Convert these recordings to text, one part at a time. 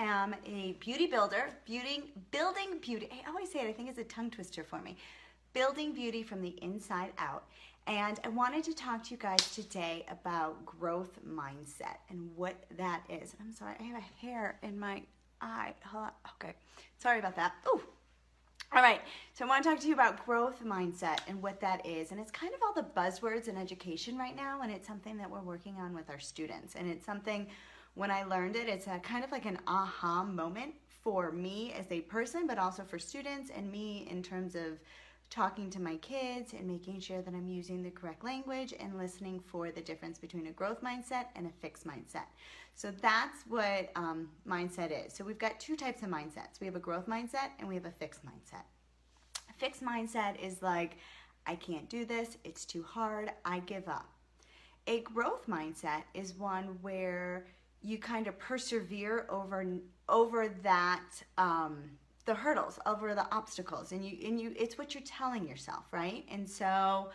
am a beauty builder, building beauty. I always say it, I think it's a tongue twister for me. Building beauty from the inside out. And I wanted to talk to you guys today about growth mindset and what that is. I'm sorry, I have a hair in my eye. Okay, sorry about that. Ooh. All right, so I want to talk to you about growth mindset and what that is. And it's kind of all the buzzwords in education right now, and it's something that we're working on with our students. And it's something, when I learned it, it's a kind of like an aha moment for me as a person, but also for students and me in terms of talking to my kids and making sure that I'm using the correct language and listening for the difference between a growth mindset and a fixed mindset. So that's what mindset is. So we've got two types of mindsets. We have a growth mindset and we have a fixed mindset. A fixed mindset is like, I can't do this, it's too hard, I give up. A growth mindset is one where you kind of persevere over that the hurdles, over the obstacles, and you it's what you're telling yourself, right? And so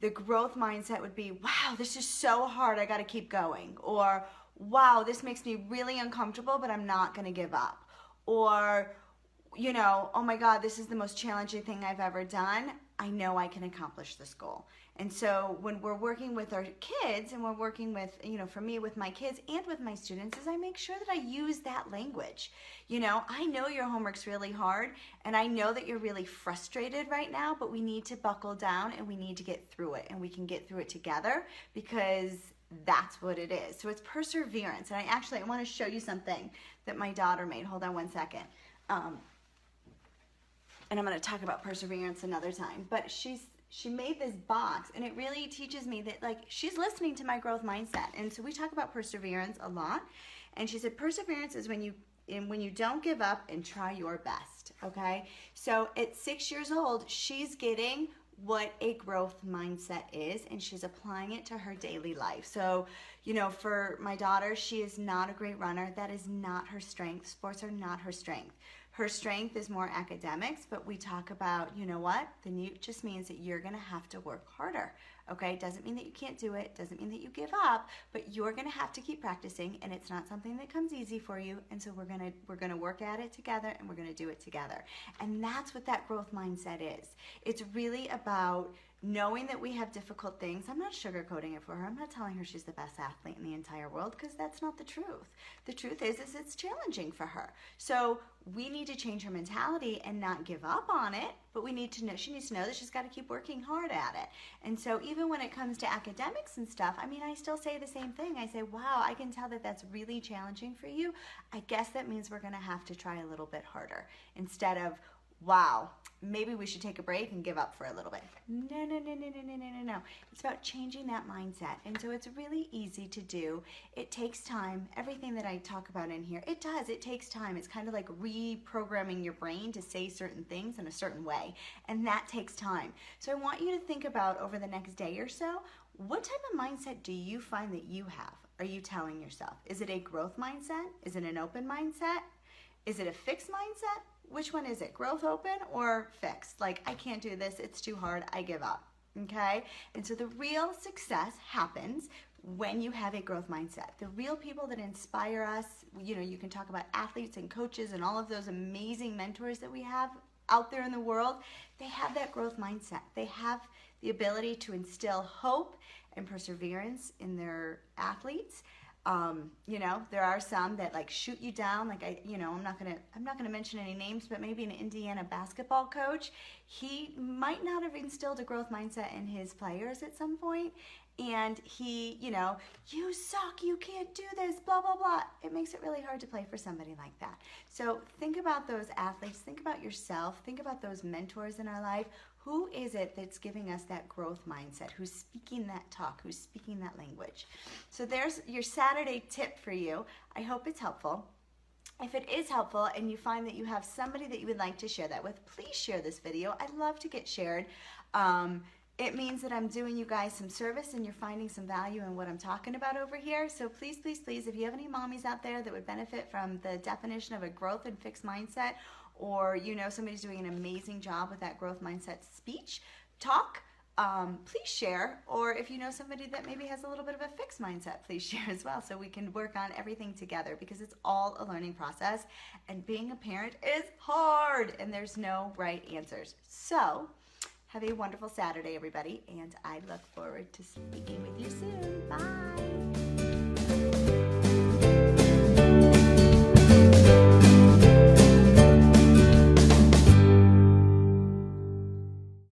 the growth mindset would be, wow, this is so hard, I got to keep going. Or, wow, this makes me really uncomfortable, but I'm not going to give up. Or, you know, oh my God, this is the most challenging thing I've ever done. I know I can accomplish this goal. And so when we're working with our kids and we're working with, you know, for me with my kids and with my students, is I make sure that I use that language. You know, I know your homework's really hard and I know that you're really frustrated right now, but we need to buckle down and we need to get through it, and we can get through it together because that's what it is. So it's perseverance. And I want to show you something that my daughter made. Hold on one second. And I'm going to talk about perseverance another time, but she made this box, and it really teaches me that, like, she's listening to my growth mindset. And so we talk about perseverance a lot. And she said perseverance is when you don't give up and try your best. Okay. So at 6 years old, she's getting what a growth mindset is, and she's applying it to her daily life. So, you know, for my daughter, she is not a great runner. That is not her strength. Sports are not her strength. Her strength is more academics, but we talk about, you know what, then it just means that you're going to have to work harder, okay? Doesn't mean that you can't do it, doesn't mean that you give up, but you're going to have to keep practicing, and it's not something that comes easy for you, and so we're going to work at it together, and we're going to do it together. And that's what that growth mindset is. It's really about knowing that we have difficult things. I'm not sugarcoating it for her. I'm not telling her she's the best athlete in the entire world, because that's not the truth. The truth is it's challenging for her. So we need to change her mentality and not give up on it, but we need to know, she needs to know that she's got to keep working hard at it. And so even when it comes to academics and stuff, I mean, I still say the same thing. I say, wow, I can tell that that's really challenging for you. I guess that means we're going to have to try a little bit harder, instead of, wow, maybe we should take a break and give up for a little bit. No. It's about changing that mindset. And so it's really easy to do. It takes time. Everything that I talk about in here, it takes time. It's kind of like reprogramming your brain to say certain things in a certain way. And that takes time. So I want you to think about, over the next day or so, what type of mindset do you find that you have? Are you telling yourself? Is it a growth mindset? Is it an open mindset? Is it a fixed mindset? Which one is it? Growth, open, or fixed? Like, I can't do this, it's too hard, I give up. Okay? And so the real success happens when you have a growth mindset. The real people that inspire us, you know, you can talk about athletes and coaches and all of those amazing mentors that we have out there in the world. They have that growth mindset. They have the ability to instill hope and perseverance in their athletes. You know, there are some that like shoot you down. Like I'm not gonna mention any names, but maybe an Indiana basketball coach, he might not have instilled a growth mindset in his players at some point, and he, you know, you suck, you can't do this, blah blah blah. It makes it really hard to play for somebody like that. So think about those athletes, think about yourself, think about those mentors in our life. Who is it that's giving us that growth mindset? Who's speaking that talk? Who's speaking that language? So there's your Saturday tip for you. I hope it's helpful. If it is helpful and you find that you have somebody that you would like to share that with, please share this video. I'd love to get shared. It means that I'm doing you guys some service and you're finding some value in what I'm talking about over here. So please, please, please, if you have any mommies out there that would benefit from the definition of a growth and fixed mindset, or you know somebody's doing an amazing job with that growth mindset speech, talk, please share. Or if you know somebody that maybe has a little bit of a fixed mindset, please share as well, so we can work on everything together, because it's all a learning process, and being a parent is hard, and there's no right answers. So have a wonderful Saturday, everybody, and I look forward to speaking with you soon. Bye.